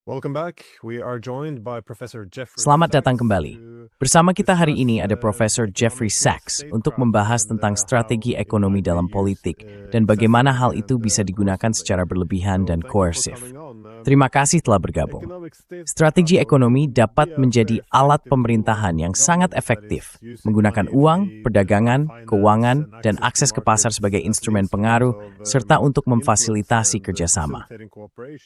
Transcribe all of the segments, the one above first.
Welcome back. We are joined by Professor Jeffrey Selamat datang Sachs kembali. to Bersama kita hari discuss, ini ada Profesor Jeffrey Sachs untuk membahas tentang strategi ekonomi dalam politik dan bagaimana hal itu bisa digunakan secara berlebihan dan koersif. Terima kasih telah bergabung. Strategi ekonomi dapat menjadi alat pemerintahan yang sangat efektif, menggunakan uang, perdagangan, keuangan, dan akses ke pasar sebagai instrumen pengaruh, serta untuk memfasilitasi kerjasama.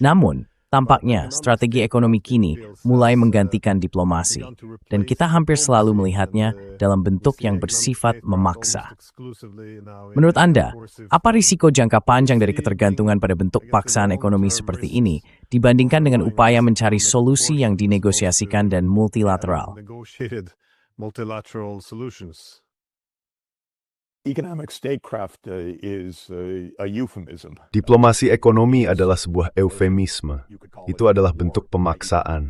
Namun, tampaknya strategi ekonomi kini mulai menggantikan diplomasi, dan kita hampir selalu melihatnya dalam bentuk yang bersifat memaksa. Menurut Anda, apa risiko jangka panjang dari ketergantungan pada bentuk paksaan ekonomi seperti ini dibandingkan dengan upaya mencari solusi yang dinegosiasikan dan multilateral? Economic statecraft is a euphemism. Diplomasi ekonomi adalah sebuah eufemisme. Itu adalah bentuk pemaksaan.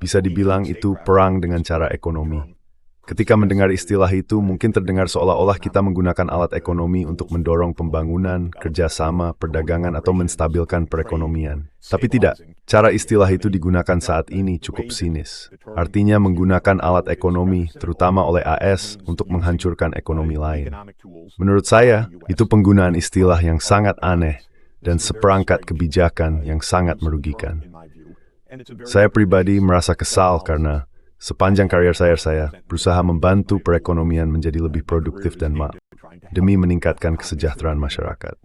Bisa dibilang itu perang dengan cara ekonomi. Ketika mendengar istilah itu, mungkin terdengar seolah-olah kita menggunakan alat ekonomi untuk mendorong pembangunan, kerjasama, perdagangan, atau menstabilkan perekonomian. Tapi tidak, cara istilah itu digunakan saat ini cukup sinis. Artinya menggunakan alat ekonomi, terutama oleh AS, untuk menghancurkan ekonomi lain. Menurut saya, itu penggunaan istilah yang sangat aneh dan seperangkat kebijakan yang sangat merugikan. Saya pribadi merasa kesal karena sepanjang karier saya berusaha membantu perekonomian menjadi lebih produktif dan demi meningkatkan kesejahteraan masyarakat.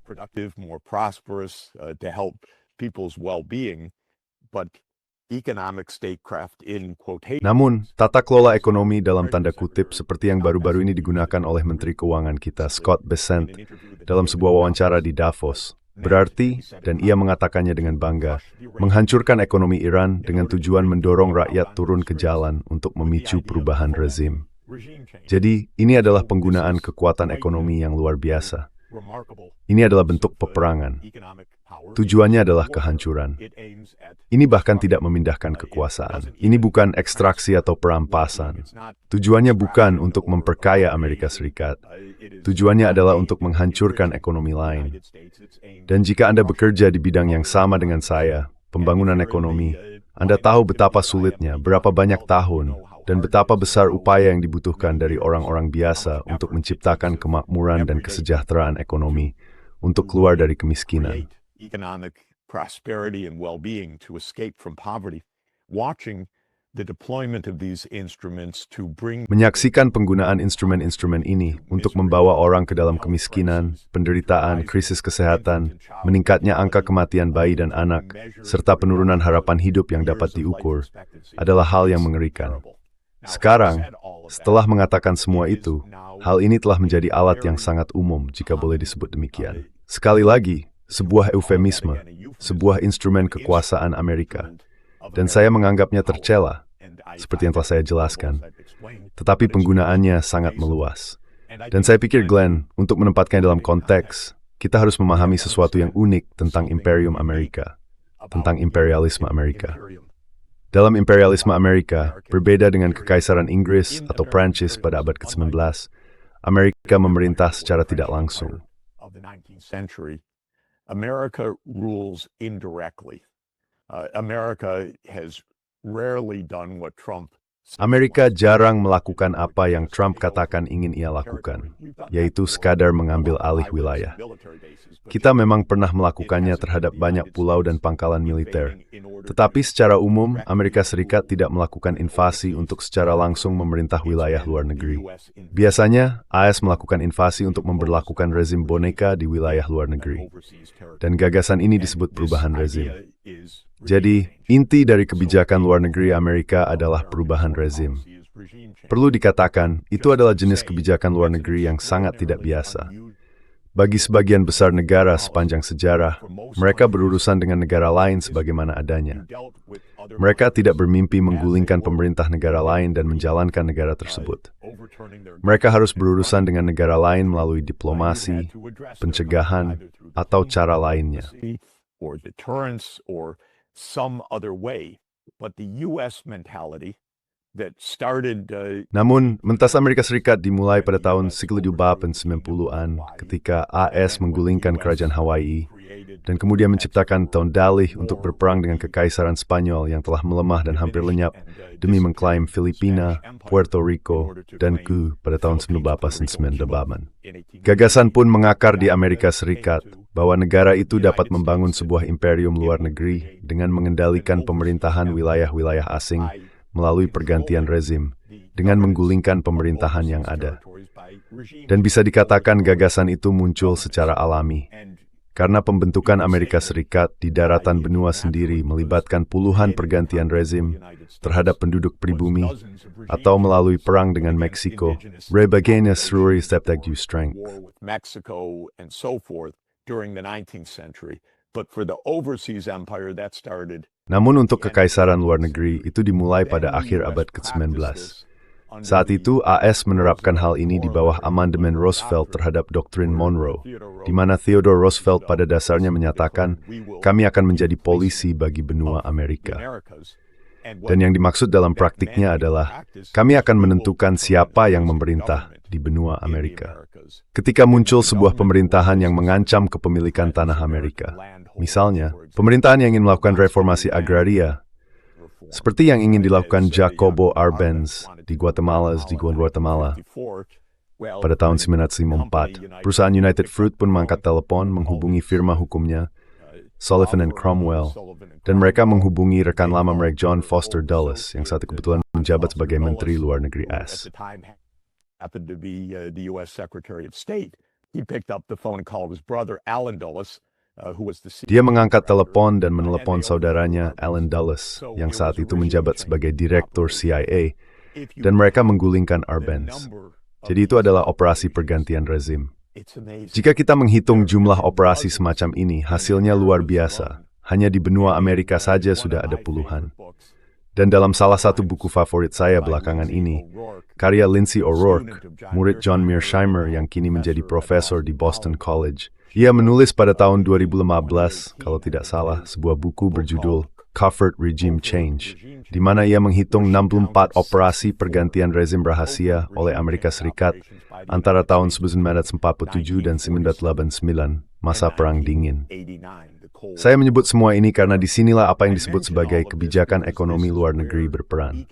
Namun, tata kelola ekonomi dalam tanda kutip seperti yang baru-baru ini digunakan oleh Menteri Keuangan kita, Scott Bessent, dalam sebuah wawancara di Davos, berarti, dan ia mengatakannya dengan bangga, menghancurkan ekonomi Iran dengan tujuan mendorong rakyat turun ke jalan untuk memicu perubahan rezim. Jadi, ini adalah penggunaan kekuatan ekonomi yang luar biasa. Ini adalah bentuk peperangan. Tujuannya adalah kehancuran. Ini bahkan tidak memindahkan kekuasaan. Ini bukan ekstraksi atau perampasan. Tujuannya bukan untuk memperkaya Amerika Serikat. Tujuannya adalah untuk menghancurkan ekonomi lain. Dan jika Anda bekerja di bidang yang sama dengan saya, pembangunan ekonomi, Anda tahu betapa sulitnya, berapa banyak tahun, dan betapa besar upaya yang dibutuhkan dari orang-orang biasa untuk menciptakan kemakmuran dan kesejahteraan ekonomi, untuk keluar dari kemiskinan. Economic prosperity and well-being to escape from poverty. Watching the deployment of these instruments to bring Menyaksikan penggunaan instrumen-instrumen ini untuk membawa orang ke dalam kemiskinan, penderitaan, krisis kesehatan, meningkatnya angka kematian bayi dan anak, serta penurunan harapan hidup yang dapat diukur, adalah hal yang mengerikan. Sekarang, setelah mengatakan semua itu, hal ini telah menjadi alat yang sangat umum jika boleh disebut demikian. Sekali lagi, sebuah eufemisme, sebuah instrumen kekuasaan Amerika, dan saya menganggapnya tercela, seperti yang telah saya jelaskan. Tetapi penggunaannya sangat meluas. Dan saya pikir, Glenn, untuk menempatkannya dalam konteks, kita harus memahami sesuatu yang unik tentang Imperium Amerika, tentang imperialisme Amerika. Dalam imperialisme Amerika, berbeda dengan Kekaisaran Inggris atau Prancis pada abad ke-19, Amerika memerintah secara tidak langsung. America rules indirectly. America has rarely done what Trump. Amerika jarang melakukan apa yang Trump katakan ingin ia lakukan, yaitu sekadar mengambil alih wilayah. Kita memang pernah melakukannya terhadap banyak pulau dan pangkalan militer. Tetapi secara umum, Amerika Serikat tidak melakukan invasi untuk secara langsung memerintah wilayah luar negeri. Biasanya, AS melakukan invasi untuk memberlakukan rezim boneka di wilayah luar negeri. Dan gagasan ini disebut perubahan rezim. Jadi, inti dari kebijakan luar negeri Amerika adalah perubahan rezim. Perlu dikatakan, itu adalah jenis kebijakan luar negeri yang sangat tidak biasa. Bagi sebagian besar negara sepanjang sejarah, mereka berurusan dengan negara lain sebagaimana adanya. Mereka tidak bermimpi menggulingkan pemerintah negara lain dan menjalankan negara tersebut. Mereka harus berurusan dengan negara lain melalui diplomasi, pencegahan, atau cara lainnya. Some other way, but the U.S. mentality that started. Namun, mentas Amerika Serikat dimulai pada tahun 1990-an ketika AS menggulingkan kerajaan Hawaii dan kemudian menciptakan tahun dalih untuk berperang dengan Kekaisaran Spanyol yang telah melemah dan hampir lenyap demi mengklaim Filipina, Puerto Rico, dan Cuba pada tahun 1998. Gagasan pun mengakar di Amerika Serikat bahwa negara itu dapat membangun sebuah imperium luar negeri dengan mengendalikan pemerintahan wilayah-wilayah asing melalui pergantian rezim dengan menggulingkan pemerintahan yang ada. Dan bisa dikatakan gagasan itu muncul secara alami, karena pembentukan Amerika Serikat di daratan benua sendiri melibatkan puluhan pergantian rezim terhadap penduduk pribumi, atau melalui perang dengan Meksiko, rebagainya seluruh septagyu strength. Namun untuk kekaisaran luar negeri itu dimulai pada akhir abad ke-19. Saat itu, AS menerapkan hal ini di bawah amandemen Roosevelt terhadap doktrin Monroe, di mana Theodore Roosevelt pada dasarnya menyatakan, kami akan menjadi polisi bagi benua Amerika. Dan yang dimaksud dalam praktiknya adalah, kami akan menentukan siapa yang memerintah di benua Amerika. Ketika muncul sebuah pemerintahan yang mengancam kepemilikan tanah Amerika, misalnya, pemerintahan yang ingin melakukan reformasi agraria, seperti yang ingin dilakukan Jacobo Arbenz di Guatemala pada tahun 1954, perusahaan United Fruit pun mengangkat telepon menghubungi firma hukumnya, Sullivan & Cromwell, dan mereka menghubungi rekan lama mereka John Foster Dulles, yang saat itu kebetulan menjabat sebagai Menteri Luar Negeri AS. Dia mengangkat telepon dan menelepon saudaranya Allen Dulles, yang saat itu menjabat sebagai Direktur CIA, dan mereka menggulingkan Arbenz. Jadi itu adalah operasi pergantian rezim. Jika kita menghitung jumlah operasi semacam ini, hasilnya luar biasa. Hanya di benua Amerika saja sudah ada puluhan. Dan dalam salah satu buku favorit saya belakangan ini, karya Lindsay O'Rourke, murid John Mearsheimer yang kini menjadi profesor di Boston College, ia menulis pada tahun 2015, kalau tidak salah, sebuah buku berjudul Covert Regime Change, di mana ia menghitung 64 operasi pergantian rezim rahasia oleh Amerika Serikat antara tahun 1947 dan 1989, masa Perang Dingin. Saya menyebut semua ini karena disinilah apa yang disebut sebagai kebijakan ekonomi luar negeri berperan.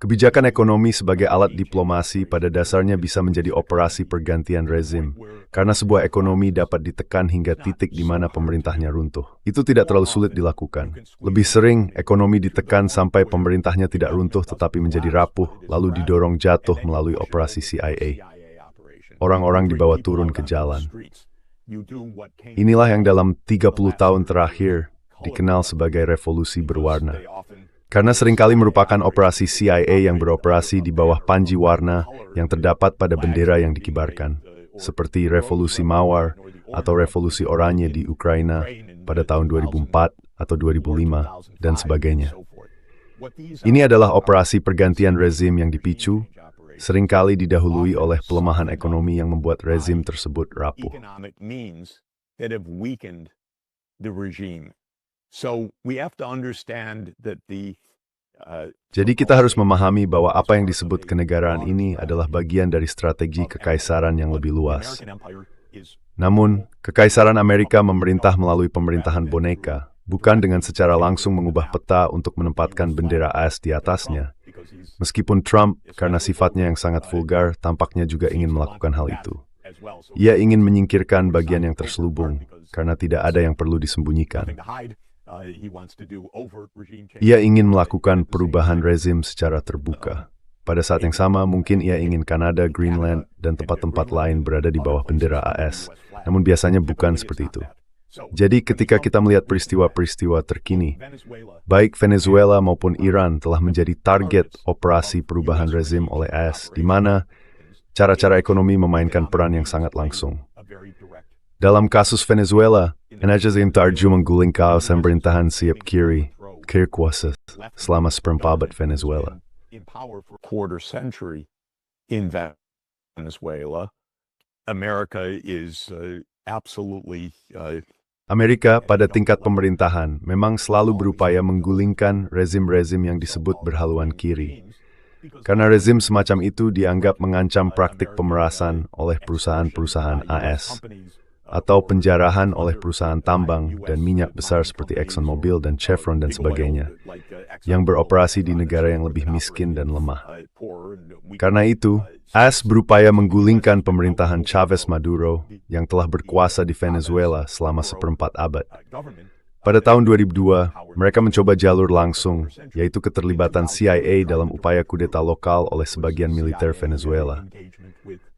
Kebijakan ekonomi sebagai alat diplomasi pada dasarnya bisa menjadi operasi pergantian rezim, karena sebuah ekonomi dapat ditekan hingga titik di mana pemerintahnya runtuh. Itu tidak terlalu sulit dilakukan. Lebih sering, ekonomi ditekan sampai pemerintahnya tidak runtuh tetapi menjadi rapuh, lalu didorong jatuh melalui operasi CIA. Orang-orang dibawa turun ke jalan. Inilah yang dalam 30 tahun terakhir dikenal sebagai revolusi berwarna. Karena seringkali merupakan operasi CIA yang beroperasi di bawah panji warna yang terdapat pada bendera yang dikibarkan, seperti Revolusi Mawar atau Revolusi Oranye di Ukraina pada tahun 2004 atau 2005, dan sebagainya. Ini adalah operasi pergantian rezim yang dipicu, seringkali didahului oleh pelemahan ekonomi yang membuat rezim tersebut rapuh. Jadi kita harus memahami bahwa apa yang disebut kenegaraan ini adalah bagian dari strategi kekaisaran yang lebih luas. Namun, Kekaisaran Amerika memerintah melalui pemerintahan boneka, bukan dengan secara langsung mengubah peta untuk menempatkan bendera AS di atasnya. Meskipun Trump, karena sifatnya yang sangat vulgar, tampaknya juga ingin melakukan hal itu. Ia ingin menyingkirkan bagian yang terselubung, karena tidak ada yang perlu disembunyikan. Ia ingin melakukan perubahan rezim secara terbuka. Pada saat yang sama, mungkin ia ingin Kanada, Greenland, dan tempat-tempat lain berada di bawah bendera AS. Namun biasanya bukan seperti itu. Jadi ketika kita melihat peristiwa-peristiwa terkini, baik Venezuela maupun Iran telah menjadi target operasi perubahan rezim oleh AS, di mana cara-cara ekonomi memainkan peran yang sangat langsung. Dalam kasus Venezuela, NHS Intarju menggulingkan pemerintahan Siap Kiri kuasa selama seperempat Venezuela. Quarter century in Venezuela, America is absolutely Amerika pada tingkat pemerintahan memang selalu berupaya menggulingkan rezim-rezim yang disebut berhaluan kiri. karena rezim semacam itu dianggap mengancam praktik pemerasan oleh perusahaan-perusahaan AS atau penjarahan oleh perusahaan tambang dan minyak besar seperti ExxonMobil dan Chevron dan sebagainya, yang beroperasi di negara yang lebih miskin dan lemah. Karena itu, AS berupaya menggulingkan pemerintahan Chavez Maduro yang telah berkuasa di Venezuela selama seperempat abad. Pada tahun 2002, mereka mencoba jalur langsung, yaitu keterlibatan CIA dalam upaya kudeta lokal oleh sebagian militer Venezuela.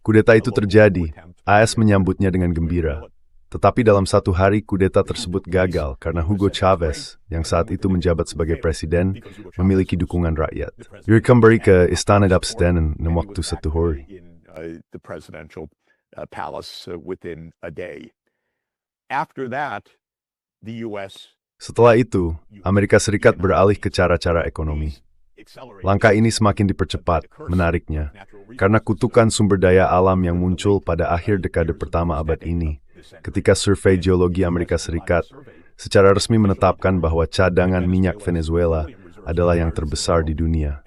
Kudeta itu terjadi, AS menyambutnya dengan gembira. Tetapi dalam satu hari kudeta tersebut gagal karena Hugo Chavez, yang saat itu menjabat sebagai presiden, memiliki dukungan rakyat. Yuri kembali ke Istana Presiden dalam waktu 1 hari. The presidential palace within a day. After that, the US. Setelah itu, Amerika Serikat beralih ke cara-cara ekonomi. Langkah ini semakin dipercepat, menariknya, karena kutukan sumber daya alam yang muncul pada akhir dekade pertama abad ini, ketika Survei Geologi Amerika Serikat secara resmi menetapkan bahwa cadangan minyak Venezuela adalah yang terbesar di dunia.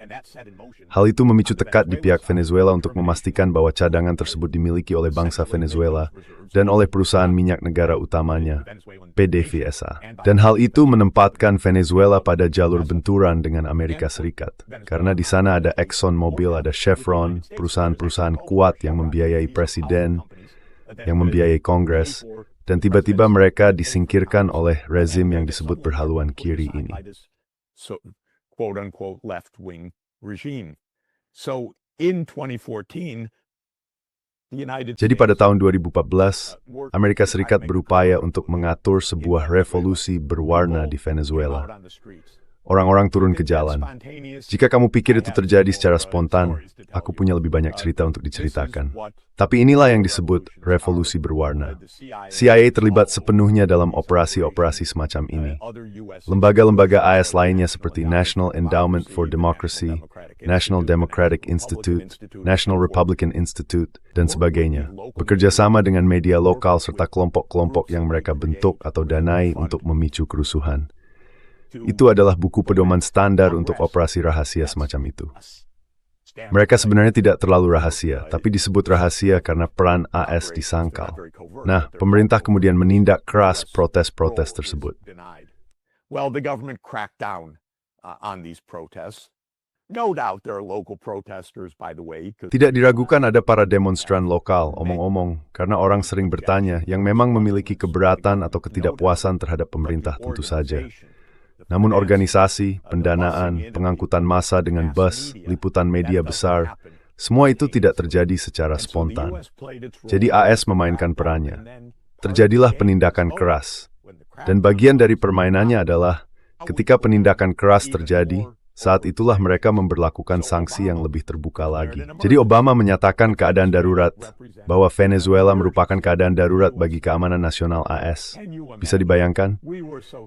Hal itu memicu tekad di pihak Venezuela untuk memastikan bahwa cadangan tersebut dimiliki oleh bangsa Venezuela dan oleh perusahaan minyak negara utamanya, PDVSA. Dan hal itu menempatkan Venezuela pada jalur benturan dengan Amerika Serikat. Karena di sana ada ExxonMobil, ada Chevron, perusahaan-perusahaan kuat yang membiayai presiden, yang membiayai Kongres, dan tiba-tiba mereka disingkirkan oleh rezim yang disebut berhaluan kiri ini. So, quote-unquote left-wing regime. So, in 2014, jadi pada tahun 2014, Amerika Serikat berupaya untuk mengatur sebuah revolusi berwarna di Venezuela. Orang-orang turun ke jalan. Jika kamu pikir itu terjadi secara spontan, aku punya lebih banyak cerita untuk diceritakan. Tapi inilah yang disebut revolusi berwarna. CIA terlibat sepenuhnya dalam operasi-operasi semacam ini. Lembaga-lembaga AS lainnya seperti National Endowment for Democracy, National Democratic Institute, National Republican Institute, dan sebagainya, bekerja sama dengan media lokal serta kelompok-kelompok yang mereka bentuk atau danai untuk memicu kerusuhan. Itu adalah buku pedoman standar untuk operasi rahasia semacam itu. Mereka sebenarnya tidak terlalu rahasia, tapi disebut rahasia karena peran AS disangkal. Nah, pemerintah kemudian menindak keras protes-protes tersebut. Well, the government cracked down on these protests. No doubt there are local protesters, by the way. Tidak diragukan ada para demonstran lokal, omong-omong, karena orang sering bertanya yang memang memiliki keberatan atau ketidakpuasan terhadap pemerintah tentu saja. Namun organisasi, pendanaan, pengangkutan massa dengan bus, liputan media besar, semua itu tidak terjadi secara spontan. Jadi AS memainkan perannya. Terjadilah penindakan keras. Dan bagian dari permainannya adalah, ketika penindakan keras terjadi, saat itulah mereka memberlakukan sanksi yang lebih terbuka lagi. Jadi Obama menyatakan keadaan darurat, bahwa Venezuela merupakan keadaan darurat bagi keamanan nasional AS. Bisa dibayangkan?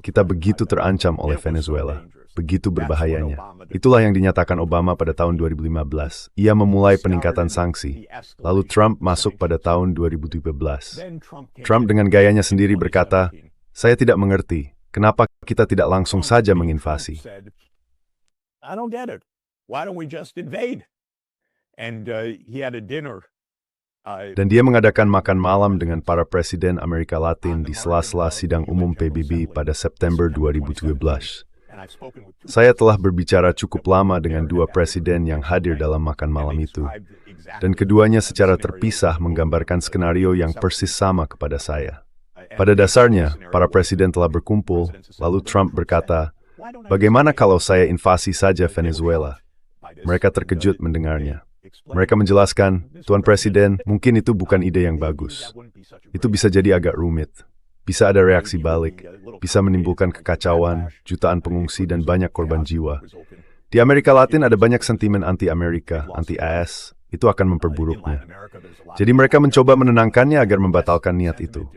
Kita begitu terancam oleh Venezuela. Begitu berbahayanya. Itulah yang dinyatakan Obama pada tahun 2015. Ia memulai peningkatan sanksi. Lalu Trump masuk pada tahun 2017. Trump dengan gayanya sendiri berkata, "Saya tidak mengerti, kenapa kita tidak langsung saja menginvasi?" I don't get it. Why don't we just invade? And he had a dinner. Dan dia mengadakan makan malam dengan para presiden Amerika Latin di sela-sela sidang umum PBB pada September 2017. Saya telah berbicara cukup lama dengan dua presiden yang hadir dalam makan malam itu. Dan keduanya secara terpisah menggambarkan skenario yang persis sama kepada saya. Pada dasarnya, para presiden telah berkumpul, lalu Trump berkata, "Bagaimana kalau saya invasi saja Venezuela?" Mereka terkejut mendengarnya. Mereka menjelaskan, "Tuan Presiden, mungkin itu bukan ide yang bagus. Itu bisa jadi agak rumit. Bisa ada reaksi balik, bisa menimbulkan kekacauan, jutaan pengungsi, dan banyak korban jiwa. Di Amerika Latin ada banyak sentimen anti-Amerika, anti-AS, itu akan memperburuknya." Jadi mereka mencoba menenangkannya agar membatalkan niat itu.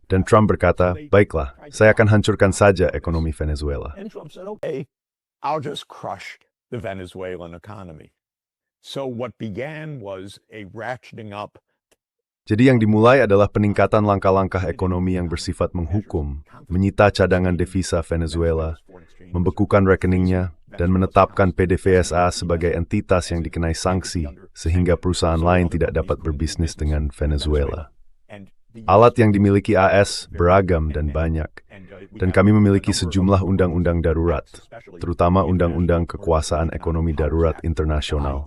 Dan Trump berkata, "Baiklah, saya akan hancurkan saja ekonomi Venezuela." And Trump said, "Okay, I'll just crush the Venezuelan economy." So what began was a ratcheting up. Jadi yang dimulai adalah peningkatan langkah-langkah ekonomi yang bersifat menghukum, menyita cadangan devisa Venezuela, membekukan rekeningnya, dan menetapkan PDVSA sebagai entitas yang dikenai sanksi sehingga perusahaan lain tidak dapat berbisnis dengan Venezuela. Alat yang dimiliki AS beragam dan banyak, dan kami memiliki sejumlah undang-undang darurat, terutama Undang-Undang Kekuasaan Ekonomi Darurat Internasional,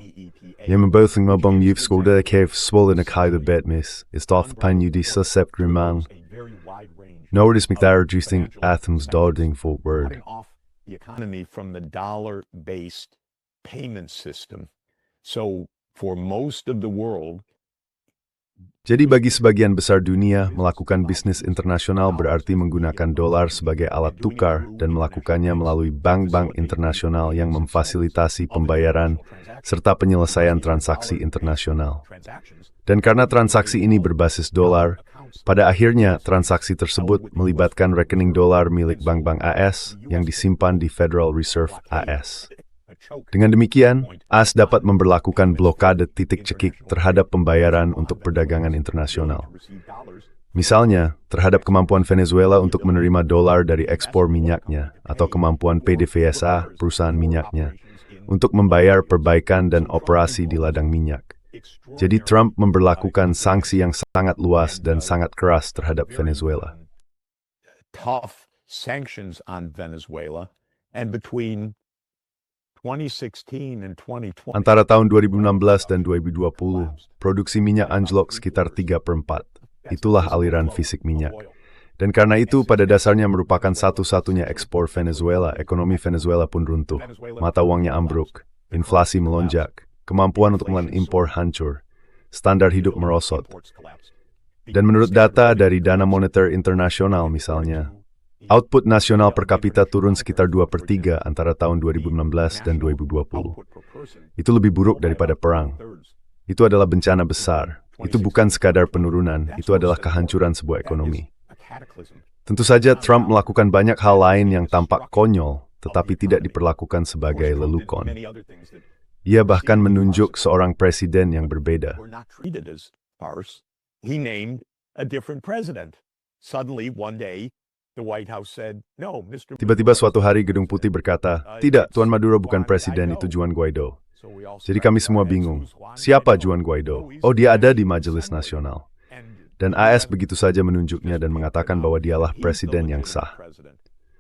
yang membautang mabang yufskoda kev swollen akay the bedmis, istoth pan yudi susep grimang, Noordis McDowell juicing Athens dodging for word. The economy from the dollar-based payment system. So for most of the world, jadi bagi sebagian besar dunia, melakukan bisnis internasional berarti menggunakan dolar sebagai alat tukar dan melakukannya melalui bank-bank internasional yang memfasilitasi pembayaran serta penyelesaian transaksi internasional. Dan karena transaksi ini berbasis dolar, pada akhirnya transaksi tersebut melibatkan rekening dolar milik bank-bank AS yang disimpan di Federal Reserve AS. Dengan demikian, AS dapat memberlakukan blokade titik cekik terhadap pembayaran untuk perdagangan internasional. Misalnya, terhadap kemampuan Venezuela untuk menerima dolar dari ekspor minyaknya atau kemampuan PDVSA, perusahaan minyaknya, untuk membayar perbaikan dan operasi di ladang minyak. Jadi Trump memberlakukan sanksi yang sangat luas dan sangat keras terhadap Venezuela. tough sanctions on Venezuela, and between 2016 and 2020. Antara tahun 2016 dan 2020, produksi minyak anjlok sekitar 3/4. Itulah aliran fisik minyak. Dan karena itu pada dasarnya merupakan satu-satunya ekspor Venezuela, ekonomi Venezuela pun runtuh. Mata uangnya ambruk, inflasi melonjak, kemampuan untuk melakukan impor hancur, standar hidup merosot. Dan menurut data dari Dana Moneter Internasional misalnya, output nasional per kapita turun sekitar 2/3 antara tahun 2016 dan 2020. Itu lebih buruk daripada perang. Itu adalah bencana besar. Itu bukan sekadar penurunan, itu adalah kehancuran sebuah ekonomi. Tentu saja Trump melakukan banyak hal lain yang tampak konyol, tetapi tidak diperlakukan sebagai lelukon. Ia bahkan menunjuk seorang presiden yang berbeda. He named a different president. Suddenly, one day, the White House said, "No, Mr." Tiba-tiba suatu hari Gedung Putih berkata, "Tidak, Tuan Maduro bukan presiden, itu Juan Guaido." Jadi kami semua bingung, siapa Juan Guaido? Oh, dia ada di Majelis Nasional. Dan AS begitu saja menunjuknya dan mengatakan bahwa dialah presiden yang sah.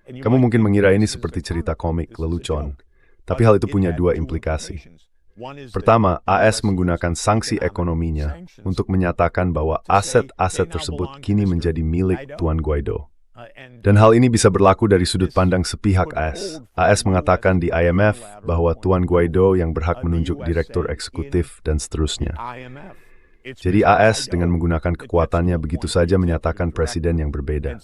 Kamu mungkin mengira ini seperti cerita komik, lelucon. Tapi hal itu punya dua implikasi. Pertama, AS menggunakan sanksi ekonominya untuk menyatakan bahwa aset-aset tersebut kini menjadi milik Tuan Guaido. Dan hal ini bisa berlaku dari sudut pandang sepihak AS. AS mengatakan di IMF bahwa Tuan Guaido yang berhak menunjuk direktur eksekutif dan seterusnya. Jadi AS dengan menggunakan kekuatannya begitu saja menyatakan presiden yang berbeda.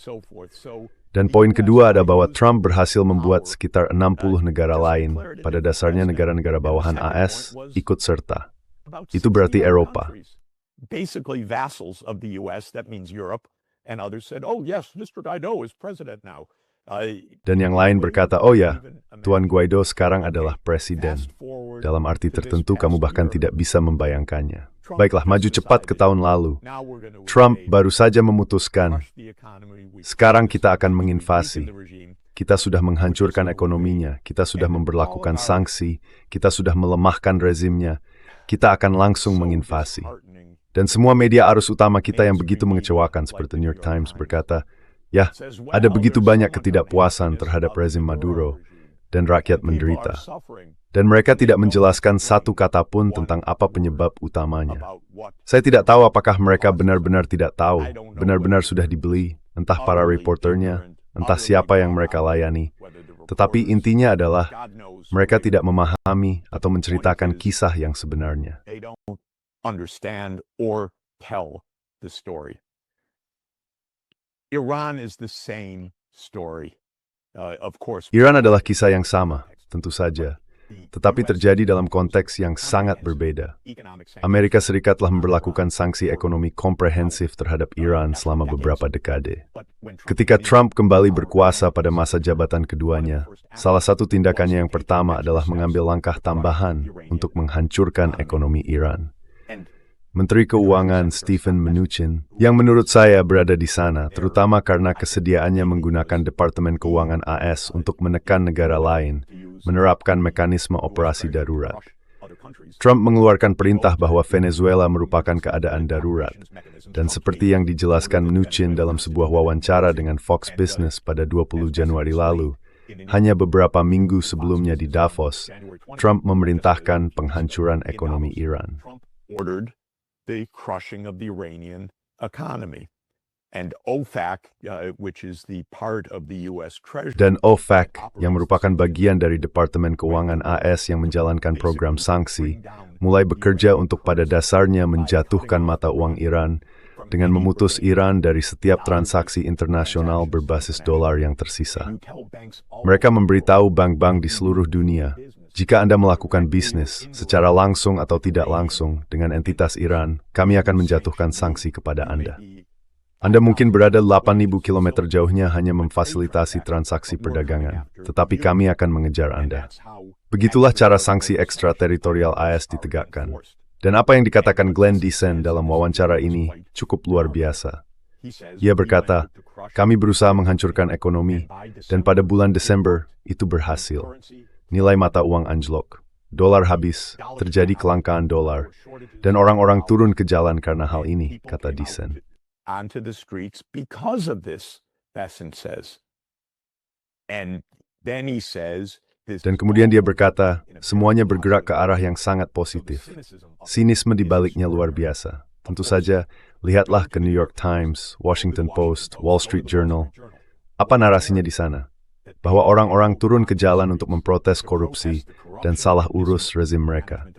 Dan poin kedua adalah bahwa Trump berhasil membuat sekitar 60 negara lain, pada dasarnya negara-negara bawahan AS, ikut serta. Itu berarti Eropa. Basically vassals of the US, that means Europe, and others said, "Oh yes, Mr. Guaido is president now." Dan yang lain berkata, "Oh ya, Tuan Guaido sekarang adalah presiden." Dalam arti tertentu kamu bahkan tidak bisa membayangkannya. Baiklah, maju cepat ke tahun lalu. Trump baru saja memutuskan, sekarang kita akan menginvasi. Kita sudah menghancurkan ekonominya, kita sudah memberlakukan sanksi, kita sudah melemahkan rezimnya, kita akan langsung menginvasi. Dan semua media arus utama kita yang begitu mengecewakan, seperti New York Times berkata, ya, ada begitu banyak ketidakpuasan terhadap rezim Maduro, dan rakyat menderita. Dan mereka tidak menjelaskan satu kata pun tentang apa penyebab utamanya. Saya tidak tahu apakah mereka benar-benar tidak tahu, benar-benar sudah dibeli, entah para reporternya, entah siapa yang mereka layani. Tetapi intinya adalah, mereka tidak memahami atau menceritakan kisah yang sebenarnya. Understand or tell the story. Iran is the same story. Of course. Iran adalah kisah yang sama, tentu saja. Tetapi terjadi dalam konteks yang sangat berbeda. Amerika Serikat telah memberlakukan sanksi ekonomi komprehensif terhadap Iran selama beberapa dekade. Ketika Trump kembali berkuasa pada masa jabatan keduanya, salah satu tindakannya yang pertama adalah mengambil langkah tambahan untuk menghancurkan ekonomi Iran. Menteri Keuangan Steven Mnuchin, yang menurut saya berada di sana, terutama karena kesediaannya menggunakan Departemen Keuangan AS untuk menekan negara lain, menerapkan mekanisme operasi darurat. Trump mengeluarkan perintah bahwa Venezuela merupakan keadaan darurat, dan seperti yang dijelaskan Mnuchin dalam sebuah wawancara dengan Fox Business pada 20 Januari lalu, hanya beberapa minggu sebelumnya di Davos, Trump memerintahkan penghancuran ekonomi Iran. Ordered the crushing of the Iranian economy. And OFAC, which is the part of the U.S. Treasury. Dan OFAC, yang merupakan bagian dari Departemen Keuangan AS yang menjalankan program sanksi, mulai bekerja untuk pada dasarnya menjatuhkan mata uang Iran dengan memutus Iran dari setiap transaksi internasional berbasis dolar yang tersisa. Mereka memberitahu bank-bank di seluruh dunia, jika Anda melakukan bisnis secara langsung atau tidak langsung dengan entitas Iran, kami akan menjatuhkan sanksi kepada Anda. Anda mungkin berada 8.000 km jauhnya hanya memfasilitasi transaksi perdagangan, tetapi kami akan mengejar Anda. Begitulah cara sanksi ekstrateritorial AS ditegakkan. Dan apa yang dikatakan Glenn Dicen dalam wawancara ini cukup luar biasa. Ia berkata, kami berusaha menghancurkan ekonomi, dan pada bulan Desember itu berhasil. Nilai mata uang anjlok, dolar habis, terjadi kelangkaan dolar, dan orang-orang turun ke jalan karena hal ini, kata Dicen. Onto the streets because of this, Bessent says. And then he says, dan kemudian dia berkata, semuanya bergerak ke arah yang sangat positif. Sinisme di baliknya luar biasa. Tentu saja, lihatlah ke New York Times, Washington Post, Wall Street Journal. Apa narasinya di sana? Bahwa orang-orang turun ke jalan untuk memprotes korupsi dan salah urus rezim mereka.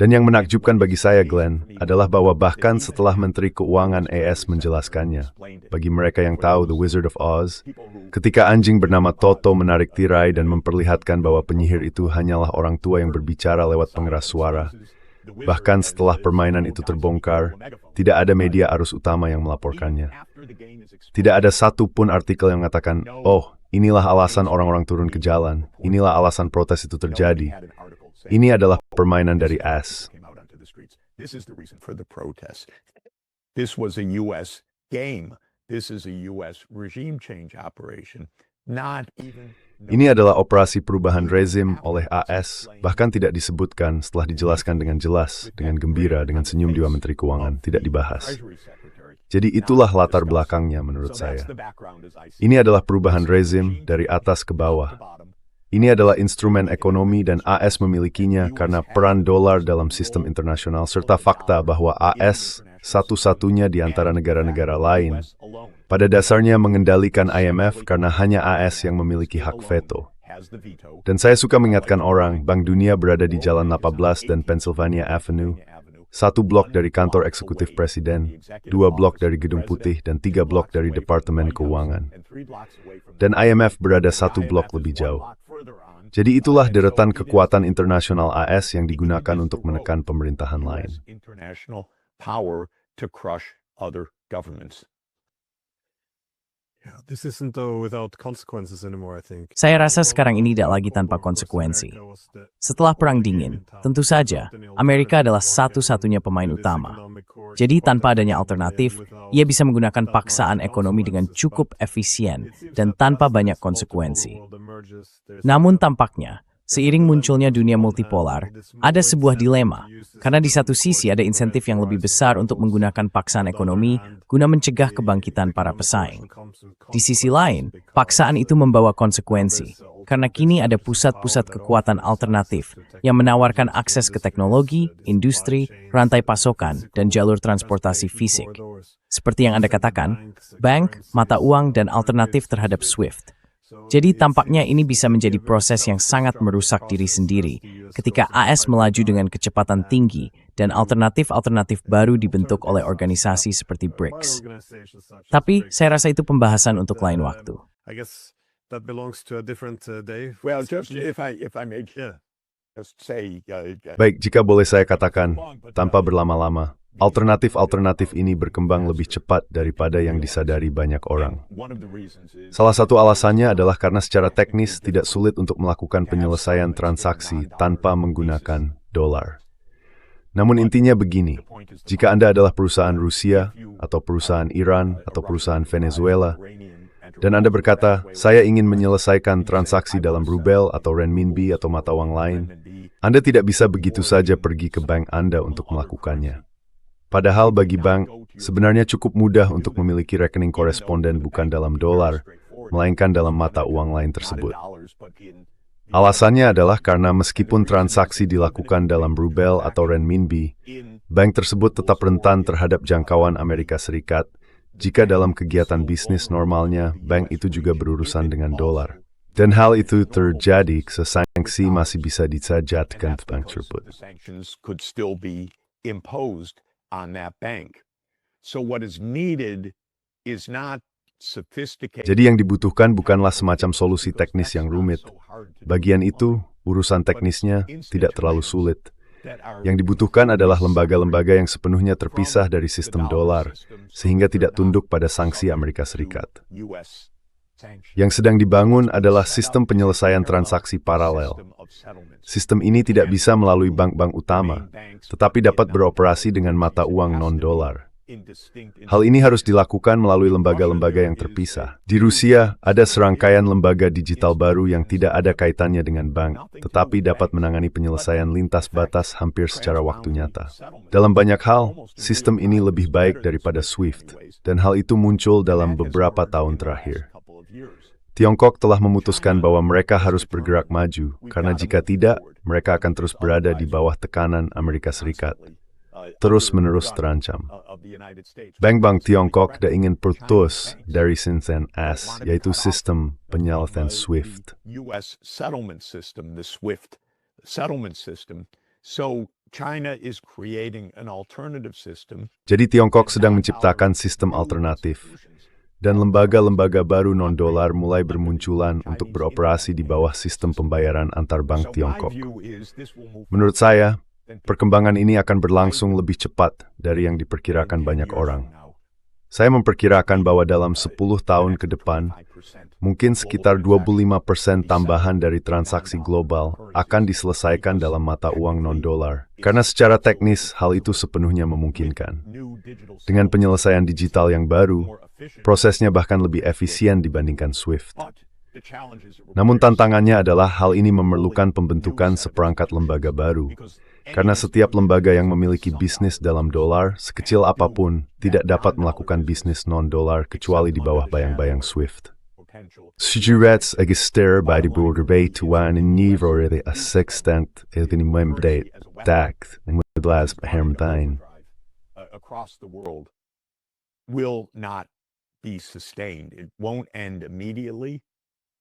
Dan yang menakjubkan bagi saya, Glenn, adalah bahwa bahkan setelah Menteri Keuangan AS menjelaskannya, bagi mereka yang tahu The Wizard of Oz, ketika anjing bernama Toto menarik tirai dan memperlihatkan bahwa penyihir itu hanyalah orang tua yang berbicara lewat pengeras suara, bahkan setelah permainan itu terbongkar, tidak ada media arus utama yang melaporkannya. Tidak ada satu pun artikel yang mengatakan, oh, inilah alasan orang-orang turun ke jalan, inilah alasan protes itu terjadi. Ini adalah permainan dari AS. This is the reason for the protest. This was a U.S. game. This is a U.S. regime change operation. Not even. Ini adalah operasi perubahan rezim oleh AS, bahkan tidak disebutkan setelah dijelaskan dengan jelas, dengan gembira, dengan senyum dua Menteri Keuangan, tidak dibahas. Jadi itulah latar belakangnya menurut saya. Ini adalah perubahan rezim dari atas ke bawah. Ini adalah instrumen ekonomi dan AS memilikinya karena peran dolar dalam sistem internasional serta fakta bahwa AS satu-satunya di antara negara-negara lain pada dasarnya mengendalikan IMF karena hanya AS yang memiliki hak veto. Dan saya suka mengingatkan orang, Bank Dunia berada di Jalan 18 dan Pennsylvania Avenue, 1 blok dari kantor eksekutif presiden, 2 blok dari Gedung Putih, dan 3 blok dari Departemen Keuangan. Dan IMF berada 1 blok lebih jauh. Jadi itulah deretan kekuatan internasional AS yang digunakan untuk menekan pemerintahan lain. International power to crush other governments. Yeah, this isn't though without consequences anymore, I think. Saya rasa sekarang ini tidak lagi tanpa konsekuensi. Setelah Perang Dingin, tentu saja, Amerika adalah satu-satunya pemain utama. Jadi tanpa adanya alternatif, ia bisa menggunakan paksaan ekonomi dengan cukup efisien dan tanpa banyak konsekuensi. Namun tampaknya, seiring munculnya dunia multipolar, ada sebuah dilema, karena di satu sisi ada insentif yang lebih besar untuk menggunakan paksaan ekonomi guna mencegah kebangkitan para pesaing. Di sisi lain, paksaan itu membawa konsekuensi, karena kini ada pusat-pusat kekuatan alternatif yang menawarkan akses ke teknologi, industri, rantai pasokan, dan jalur transportasi fisik. Seperti yang Anda katakan, bank, mata uang, dan alternatif terhadap SWIFT. Jadi tampaknya ini bisa menjadi proses yang sangat merusak diri sendiri ketika AS melaju dengan kecepatan tinggi dan alternatif-alternatif baru dibentuk oleh organisasi seperti BRICS. Tapi saya rasa itu pembahasan untuk lain waktu. Well, just if I may just say, Baik, jika boleh saya katakan, tanpa berlama-lama, alternatif-alternatif ini berkembang lebih cepat daripada yang disadari banyak orang. Salah satu alasannya adalah karena secara teknis tidak sulit untuk melakukan penyelesaian transaksi tanpa menggunakan dolar. Namun intinya begini, jika Anda adalah perusahaan Rusia, atau perusahaan Iran, atau perusahaan Venezuela, dan Anda berkata, saya ingin menyelesaikan transaksi dalam rubel atau renminbi atau mata uang lain, Anda tidak bisa begitu saja pergi ke bank Anda untuk melakukannya. Padahal bagi bank, sebenarnya cukup mudah untuk memiliki rekening koresponden bukan dalam dolar, melainkan dalam mata uang lain tersebut. Alasannya adalah karena meskipun transaksi dilakukan dalam rubel atau renminbi, bank tersebut tetap rentan terhadap jangkauan Amerika Serikat jika dalam kegiatan bisnis normalnya bank itu juga berurusan dengan dolar. Dan hal itu terjadi, sanksi masih bisa disajatkan bank tersebut. Jadi yang dibutuhkan bukanlah semacam solusi teknis yang rumit. Bagian itu, urusan teknisnya tidak terlalu sulit. Yang dibutuhkan adalah lembaga-lembaga yang sepenuhnya terpisah dari sistem dolar, sehingga tidak tunduk pada sanksi Amerika Serikat. Yang sedang dibangun adalah sistem penyelesaian transaksi paralel. Sistem ini tidak bisa melalui bank-bank utama, tetapi dapat beroperasi dengan mata uang non-dolar. Hal ini harus dilakukan melalui lembaga-lembaga yang terpisah. Di Rusia, ada serangkaian lembaga digital baru yang tidak ada kaitannya dengan bank, tetapi dapat menangani penyelesaian lintas batas hampir secara waktu nyata. Dalam banyak hal, sistem ini lebih baik daripada SWIFT, dan hal itu muncul dalam beberapa tahun terakhir. Tiongkok telah memutuskan bahwa mereka harus bergerak maju, karena jika tidak, mereka akan terus berada di bawah tekanan Amerika Serikat. Terus-menerus terancam. Bank-bank Tiongkok tidak ingin putus dari sistem S, yaitu sistem penyelesaian SWIFT. Jadi Tiongkok sedang menciptakan sistem alternatif, dan lembaga-lembaga baru non-dolar mulai bermunculan untuk beroperasi di bawah sistem pembayaran antar bank Tiongkok. Menurut saya, perkembangan ini akan berlangsung lebih cepat dari yang diperkirakan banyak orang. Saya memperkirakan bahwa dalam 10 tahun ke depan, mungkin sekitar 25% tambahan dari transaksi global akan diselesaikan dalam mata uang non-dolar. Karena secara teknis, hal itu sepenuhnya memungkinkan. Dengan penyelesaian digital yang baru, prosesnya bahkan lebih efisien dibandingkan SWIFT. Namun tantangannya adalah hal ini memerlukan pembentukan seperangkat lembaga baru, karena setiap lembaga yang memiliki bisnis dalam dolar, sekecil apapun, tidak dapat melakukan bisnis non-dolar kecuali di bawah bayang-bayang SWIFT. Suggerets register by the borderbij tuan in nivåer a sextant elken membrate tact and with glass hermtine. Across the world will not be sustained. It won't end immediately,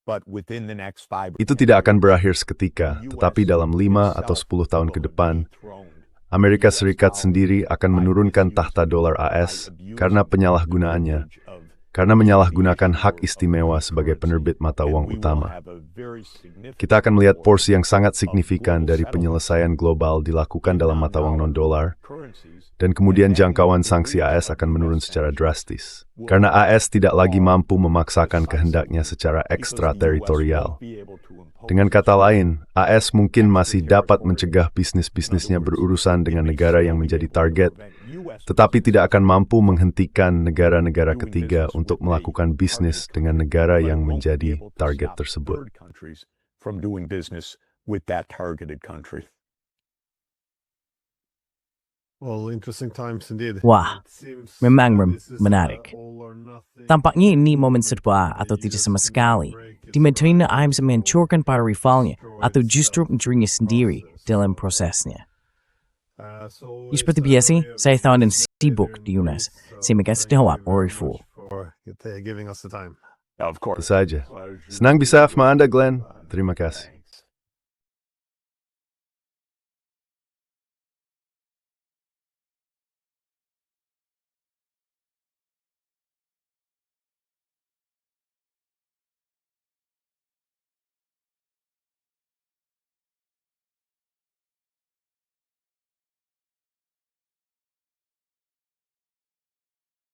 but within the next 5 Itu tidak akan berakhir seketika, tetapi dalam 5 atau 10 tahun ke depan, Amerika Serikat sendiri akan menurunkan tahta dolar AS karena penyalahgunaannya, karena menyalahgunakan hak istimewa sebagai penerbit mata uang utama. Kita akan melihat porsi yang sangat signifikan dari penyelesaian global dilakukan dalam mata uang non-dolar, dan kemudian jangkauan sanksi AS akan menurun secara drastis. Karena AS tidak lagi mampu memaksakan kehendaknya secara ekstrateritorial. Dengan kata lain, AS mungkin masih dapat mencegah bisnis-bisnisnya berurusan dengan negara yang menjadi target, tetapi tidak akan mampu menghentikan negara-negara ketiga untuk melakukan bisnis dengan negara yang menjadi target tersebut. Wah, memang menarik. Tampaknya ini momen serba atau tidak sama sekali, di mana Ames menghancurkan para rivalnya atau justru mencurinya sendiri dalam prosesnya. Seperti biasa, saya tahu dan sibuk di Yunas. Saya kasih jawab Oriful. Itu saja. Senang bisa sama Anda, Glenn. Terima kasih.